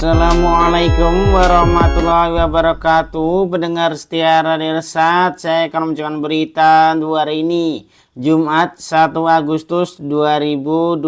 Assalamualaikum warahmatullahi wabarakatuh. Pendengar setia Radio Irsad, saya akan membacakan berita hari ini, Jumat 1 Agustus 2025.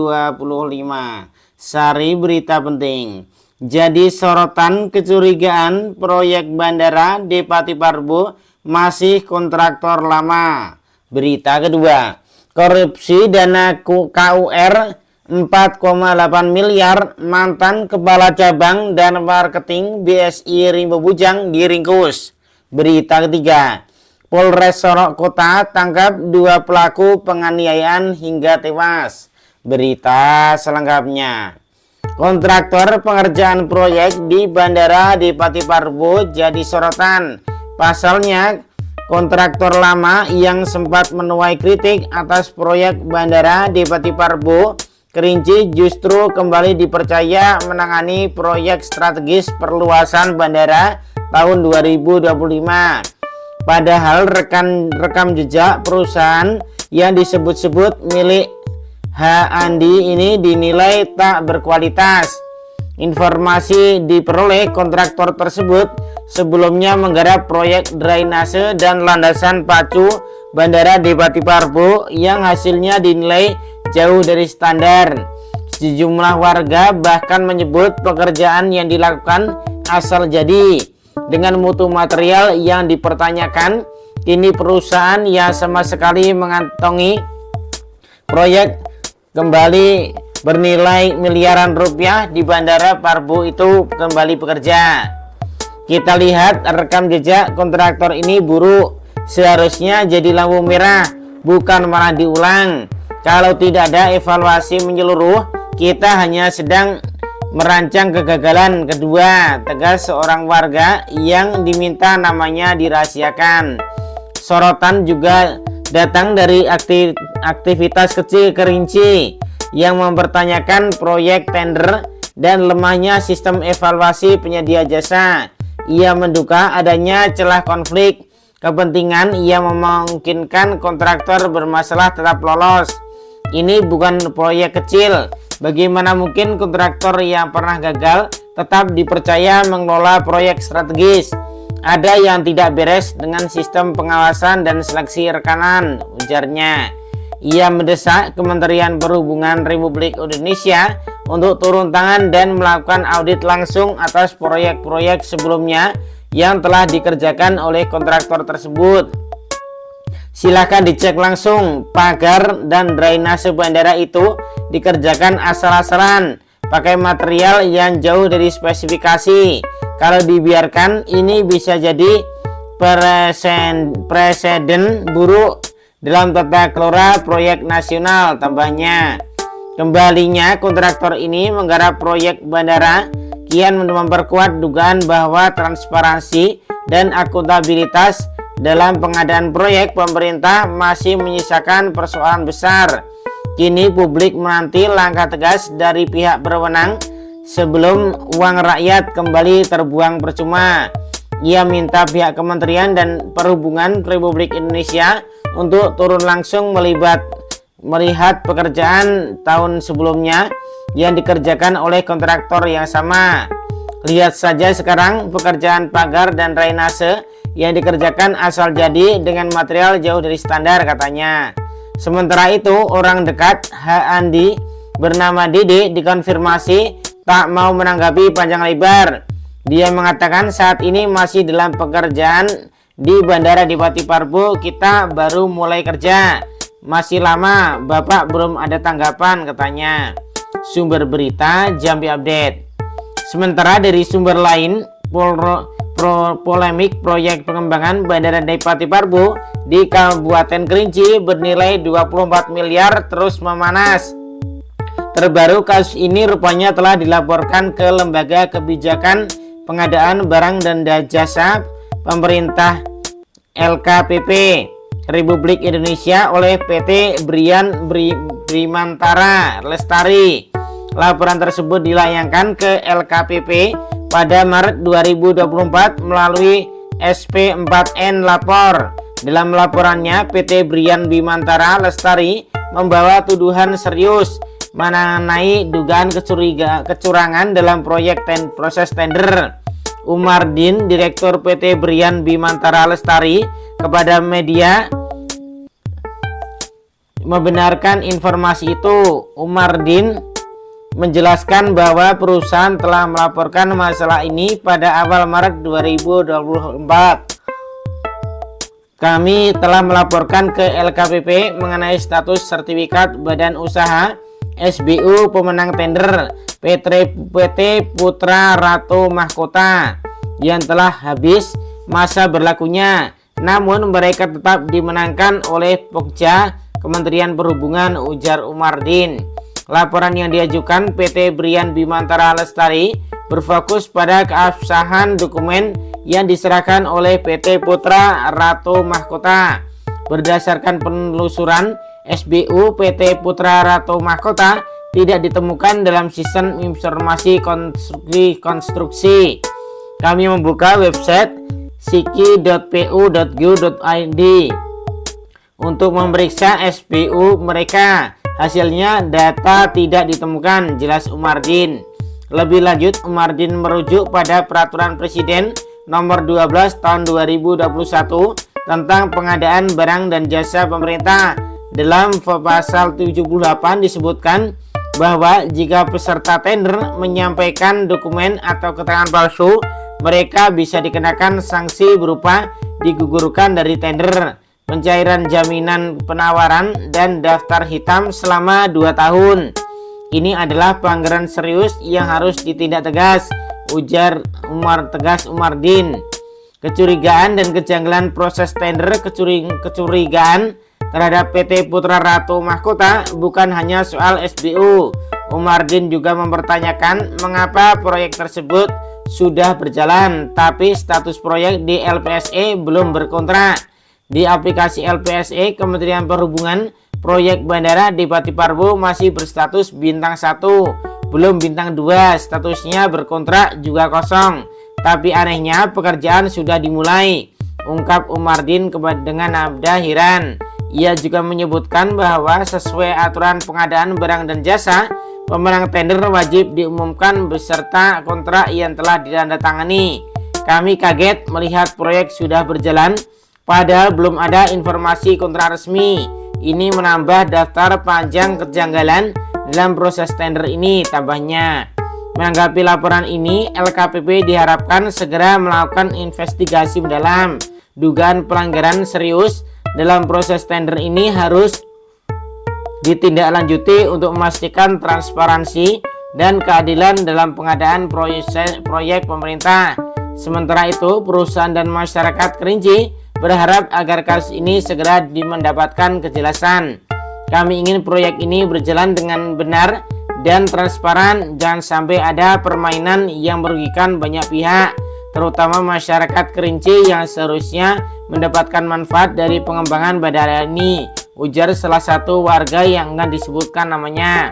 Sari berita penting. Jadi sorotan kecurigaan proyek bandara di Pati Parbo masih kontraktor lama. Berita kedua, korupsi dana KUR 4,8 miliar, mantan kepala cabang dan marketing BSI Rimbo Bujang diringkus. Berita ketiga, Polres Sorong Kota tangkap 2 pelaku penganiayaan hingga tewas. Berita selengkapnya, kontraktor pengerjaan proyek di bandara di Pati Parbo jadi sorotan. Pasalnya, kontraktor lama yang sempat menuai kritik atas proyek bandara di Pati Parbo Kerinci justru kembali dipercaya menangani proyek strategis perluasan bandara tahun 2025. Padahal rekam jejak perusahaan yang disebut-sebut milik H. Andi ini dinilai tak berkualitas. Informasi diperoleh kontraktor tersebut sebelumnya menggarap proyek drainase dan landasan pacu bandara di Pati Parbo yang hasilnya dinilai jauh dari standar. Sejumlah warga bahkan menyebut pekerjaan yang dilakukan asal jadi dengan mutu material yang dipertanyakan. Kini perusahaan yang sama sekali mengantongi proyek kembali bernilai miliaran rupiah di bandara Parbo itu kembali bekerja. Kita lihat rekam jejak kontraktor ini buruk. Seharusnya jadi lampu merah, bukan malah diulang. Kalau tidak ada evaluasi menyeluruh, kita hanya sedang merancang kegagalan kedua, tegas seorang warga yang diminta namanya dirahasiakan. Sorotan juga datang dari aktivitas kecil Kerinci yang mempertanyakan proyek tender dan lemahnya sistem evaluasi penyedia jasa. Ia menduga adanya celah konflik kepentingan yang memungkinkan kontraktor bermasalah tetap lolos. Ini bukan proyek kecil. Bagaimana mungkin kontraktor yang pernah gagal tetap dipercaya mengelola proyek strategis? Ada yang tidak beres dengan sistem pengawasan dan seleksi rekanan, ujarnya. Ia mendesak Kementerian Perhubungan Republik Indonesia untuk turun tangan dan melakukan audit langsung atas proyek-proyek sebelumnya yang telah dikerjakan oleh kontraktor tersebut. Silakan dicek langsung, pagar dan drainase bandara itu dikerjakan asal-asalan, pakai material yang jauh dari spesifikasi. Kalau dibiarkan, ini bisa jadi presiden buruk dalam tata kelola proyek nasional, tambahnya. Kembalinya kontraktor ini menggarap proyek bandara kian memperkuat dugaan bahwa transparansi dan akuntabilitas dalam pengadaan proyek pemerintah masih menyisakan persoalan besar. Kini publik menanti langkah tegas dari pihak berwenang sebelum uang rakyat kembali terbuang percuma. Ia minta pihak Kementerian dan Perhubungan Republik Indonesia untuk turun langsung melihat pekerjaan tahun sebelumnya yang dikerjakan oleh kontraktor yang sama. Lihat saja sekarang pekerjaan pagar dan drainase yang dikerjakan asal jadi dengan material jauh dari standar, katanya. Sementara itu, orang dekat H. Andi bernama Dede dikonfirmasi tak mau menanggapi panjang lebar. Dia mengatakan saat ini masih dalam pekerjaan di bandara di Pati Parbo, kita baru mulai kerja. Masih lama, Bapak belum ada tanggapan, katanya. Sumber berita Jambi Update. Sementara dari sumber lain, polemik proyek pengembangan bandara di Pati Parbo di Kabupaten Kerinci bernilai 24 miliar terus memanas. Terbaru kasus ini rupanya telah dilaporkan ke Lembaga Kebijakan Pengadaan Barang dan Jasa Pemerintah LKPP Republik Indonesia oleh PT Brimantara Lestari. Laporan tersebut dilayangkan ke LKPP pada Maret 2024 melalui SP4N Lapor. Dalam laporannya, PT Brian Bimantara Lestari membawa tuduhan serius mengenai dugaan kecurangan dalam proyek proses tender. Umardin, Direktur PT Brian Bimantara Lestari, kepada media membenarkan informasi itu. Umardin menjelaskan bahwa perusahaan telah melaporkan masalah ini pada awal Maret 2024. Kami telah melaporkan ke LKPP mengenai status sertifikat badan usaha SBU pemenang tender PT Putra Ratu Mahkota yang telah habis masa berlakunya, namun mereka tetap dimenangkan oleh Pokja Kementerian Perhubungan, ujar Umardin. Laporan yang diajukan PT Brian Bimantara Lestari berfokus pada keabsahan dokumen yang diserahkan oleh PT Putra Ratu Mahkota. Berdasarkan penelusuran SBU PT Putra Ratu Mahkota tidak ditemukan dalam sistem informasi konstruksi. Kami membuka website siki.pu.go.id untuk memeriksa SBU mereka. Hasilnya data tidak ditemukan, jelas Umardin. Lebih lanjut, Umardin merujuk pada Peraturan Presiden Nomor 12 Tahun 2021 tentang pengadaan barang dan jasa pemerintah. Dalam pasal 78 disebutkan bahwa jika peserta tender menyampaikan dokumen atau keterangan palsu, mereka bisa dikenakan sanksi berupa digugurkan dari tender, pencairan jaminan penawaran, dan daftar hitam selama 2 tahun. Ini adalah pelanggaran serius yang harus ditindak tegas, ujar Umardin. Kecurigaan dan kejanggalan proses tender. Kecurigaan terhadap PT Putra Ratu Mahkota bukan hanya soal SBU. Umardin juga mempertanyakan mengapa proyek tersebut sudah berjalan, tapi status proyek di LPSE belum berkontrak. Di aplikasi LPSE Kementerian Perhubungan, proyek bandara di Pati Parbo masih berstatus bintang 1, belum bintang 2, statusnya berkontrak juga kosong. Tapi anehnya pekerjaan sudah dimulai, ungkap Umardin dengan nada heran. Ia juga menyebutkan bahwa sesuai aturan pengadaan barang dan jasa, pemenang tender wajib diumumkan beserta kontrak yang telah ditandatangani. Kami kaget melihat proyek sudah berjalan, padahal belum ada informasi kontrak resmi. Ini menambah daftar panjang kejanggalan dalam proses tender ini, tambahnya. Menanggapi laporan ini, LKPP diharapkan segera melakukan investigasi mendalam. Dugaan pelanggaran serius dalam proses tender ini harus ditindaklanjuti untuk memastikan transparansi dan keadilan dalam pengadaan proyek pemerintah. Sementara itu, perusahaan dan masyarakat Kerinci berharap agar kasus ini segera mendapatkan kejelasan. Kami ingin proyek ini berjalan dengan benar dan transparan, jangan sampai ada permainan yang merugikan banyak pihak, terutama masyarakat Kerinci yang seharusnya mendapatkan manfaat dari pengembangan bandara ini, ujar salah satu warga yang enggan disebutkan namanya.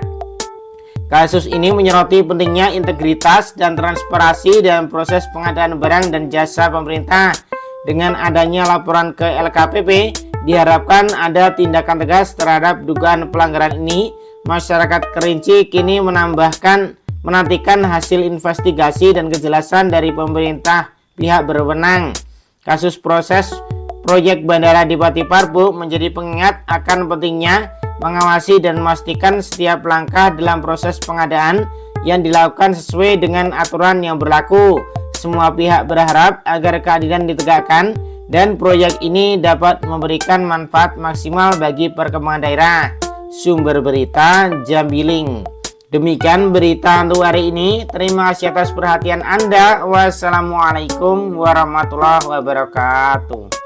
Kasus ini menyoroti pentingnya integritas dan transparansi dalam proses pengadaan barang dan jasa pemerintah. Dengan adanya laporan ke LKPP, diharapkan ada tindakan tegas terhadap dugaan pelanggaran ini. Masyarakat Kerinci kini menantikan hasil investigasi dan kejelasan dari pemerintah pihak berwenang. Kasus proses proyek bandara di Pati Parbo menjadi pengingat akan pentingnya mengawasi dan memastikan setiap langkah dalam proses pengadaan yang dilakukan sesuai dengan aturan yang berlaku. Semua pihak berharap agar keadilan ditegakkan dan proyek ini dapat memberikan manfaat maksimal bagi perkembangan daerah. Sumber berita Jambiling. Demikian berita untuk hari ini. Terima kasih atas perhatian Anda. Wassalamualaikum warahmatullahi wabarakatuh.